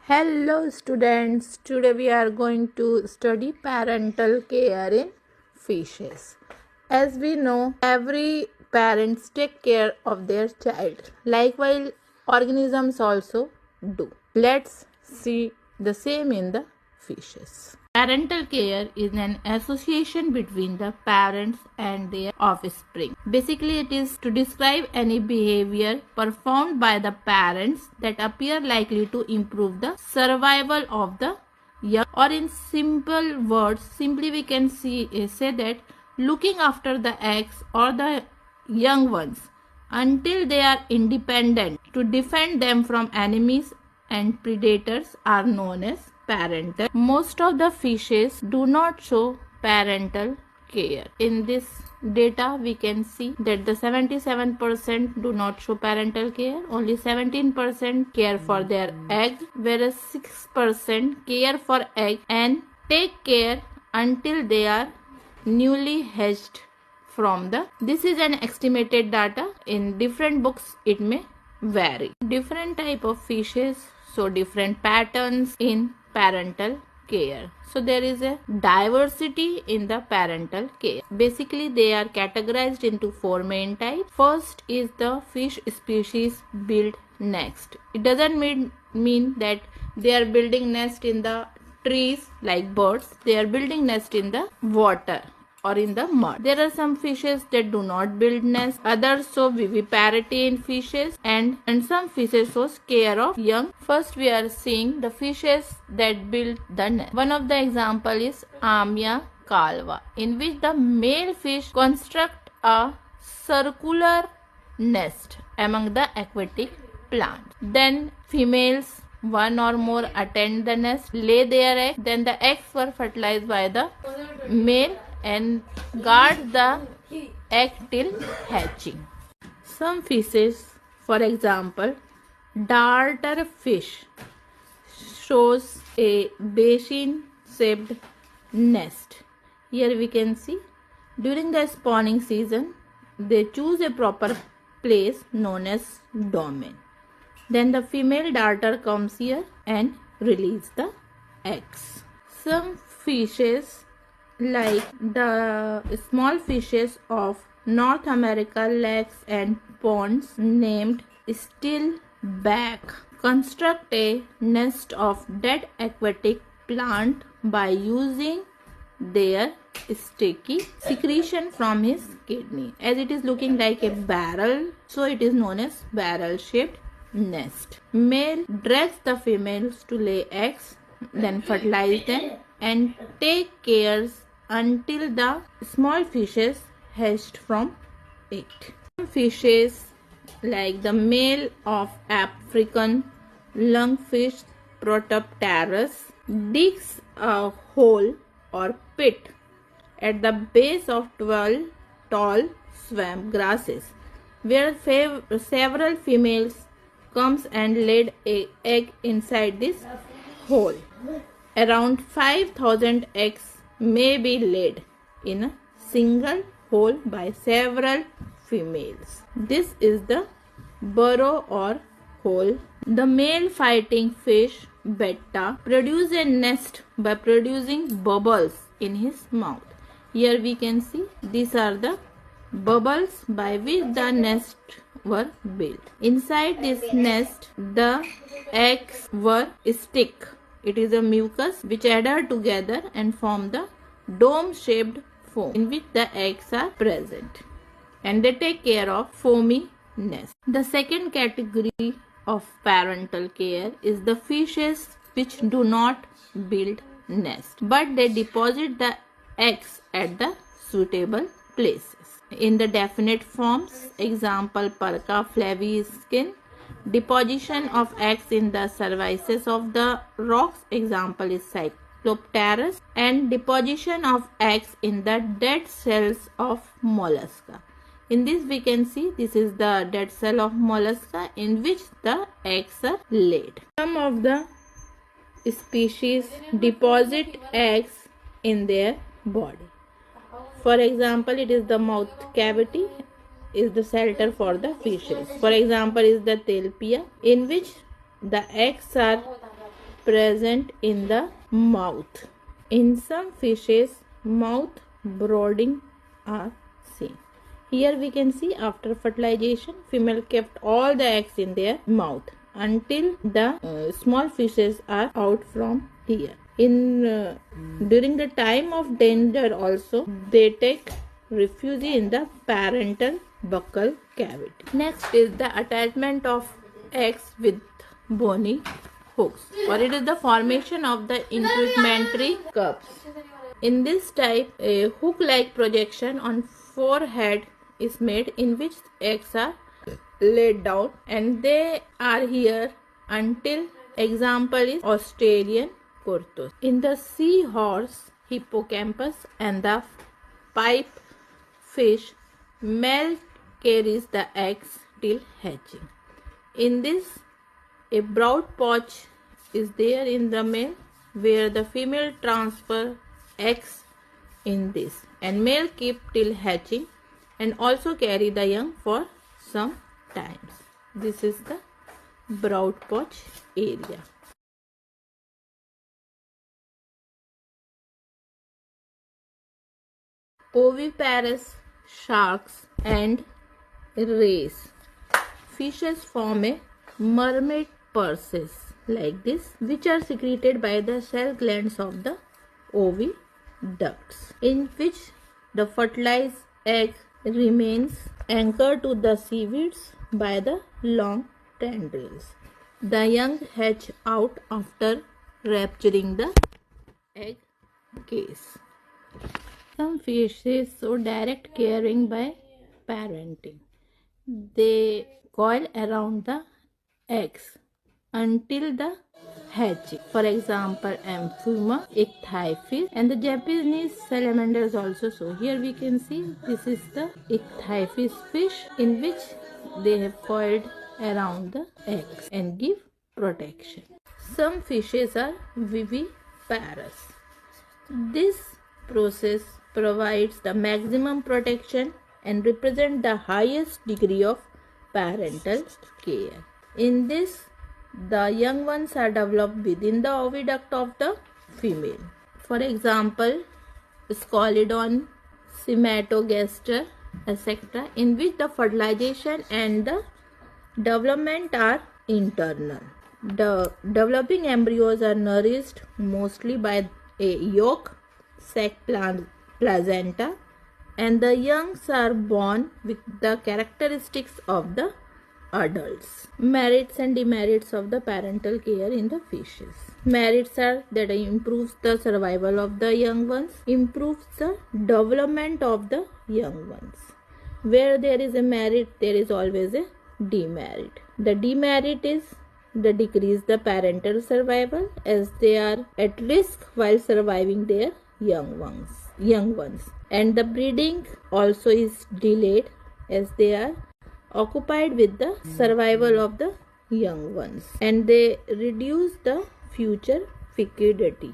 Hello students, today we are going to study parental care in fishes. As we know, every parents take care of their child. Likewise, organisms also do. Let's see the same in the fishes. Parental care is an association between the parents and their offspring. Basically, it is to describe any behavior performed by the parents that appear likely to improve the survival of the young, or in simple words, simply we can say that looking after the eggs or the young ones until they are independent to defend them from enemies and predators are known as parental. Most of the fishes do not show parental care. In this data, we can see that the 77% do not show parental care, only 17% care for their egg, whereas 6% care for egg and take care until they are newly hatched from the. This is an estimated data. In different books, it may vary. Different type of fishes show different patterns in parental care. So there is a diversity in the parental care. Basically, they are categorized into four main types. First is the fish species build nest. It doesn't mean that they are building nest in the trees like birds. They are building nest in the water or in the mud. There are some fishes that do not build nests. Others show viviparity in fishes, and some fishes show care of young. First, we are seeing the fishes that build the nest. One of the example is Amia calva, in which the male fish construct a circular nest among the aquatic plants. Then females, one or more, attend the nest, lay their eggs. Then the eggs were fertilized by the male and guard the egg till hatching. Some fishes, for example, darter fish, shows a basin-shaped nest. Here we can see during the spawning season, they choose a proper place known as domain. Then the female darter comes here and release the eggs. Some fishes, like the small fishes of North America lakes and ponds named stillback, construct a nest of dead aquatic plant by using their sticky secretion from his kidney. As it is looking like a barrel, so it is known as barrel shaped nest. Male drags the females to lay eggs, then fertilize them and take care until the small fishes hatched from it. Some fishes, like the male of African lungfish Protopterus, digs a hole or pit at the base of 12 tall swamp grasses, where several females comes and laid an egg inside this hole. Around 5,000 eggs may be laid in a single hole by several females. This is the burrow or hole. The male fighting fish betta produces a nest by producing bubbles in his mouth. Here we can see these are the bubbles by which the nest were built. Inside this nest, the eggs were stick. It is a mucus which adhere together and form the dome-shaped foam in which the eggs are present, and they take care of foamy nest. The second category of parental care is the fishes which do not build nest, but they deposit the eggs at the suitable places. In the definite forms, example Parca flaviscin, deposition of eggs in the cervices of the rocks, example is Cyclopterus, and deposition of eggs in the dead cells of mollusca. In this we can see this is the dead cell of mollusca in which the eggs are laid. Some of the species deposit eggs in their body. For example, it is the mouth cavity is the shelter for the fishes. For example, is the Tilapia, in which the eggs are present in the mouth. In some fishes, mouth brooding are seen. Here we can see after fertilization, female kept all the eggs in their mouth until the small fishes are out from here. During the time of danger also, they take refuge in the parental buccal cavity. Next is the attachment of eggs with bony hooks, or it is the formation of the integumentary cups. In this type, a hook-like projection on forehead is made in which eggs are laid down, and they are here until example is Australian Curtus. In the seahorse, hippocampus and the pipe fish, male carries the eggs till hatching. In this, a broad pouch is there in the male where the female transfer eggs in this, and male keep till hatching and also carry the young for some times. This is the broad pouch area. Oviparous sharks and rays. Fishes form a mermaid purses like this, which are secreted by the cell glands of the oviducts, in which the fertilized egg remains anchored to the seaweeds by the long tendrils. The young hatch out after rupturing the egg case. Some fishes show direct caring by parenting. They coil around the eggs until the hatching. For example, Amphibia, ichthyophytes, and the Japanese salamanders also. So here we can see this is the ichthyophytes fish in which they have coiled around the eggs and give protection. Some fishes are viviparous. This process provides the maximum protection and represent the highest degree of parental care. In this, the young ones are developed within the oviduct of the female. For example, Scalodon, Cymatogaster, etc., in which the fertilization and the development are internal. The developing embryos are nourished mostly by a yolk sac placenta, and the youngs are born with the characteristics of the adults. Merits and demerits of the parental care in the fishes. Merits are that it improves the survival of the young ones, improves the development of the young ones. Where there is a merit, there is always a demerit. The demerit is the decrease the parental survival, as they are at risk while surviving their young ones, and the breeding also is delayed as they are occupied with the survival of the young ones, and they reduce the future fecundity.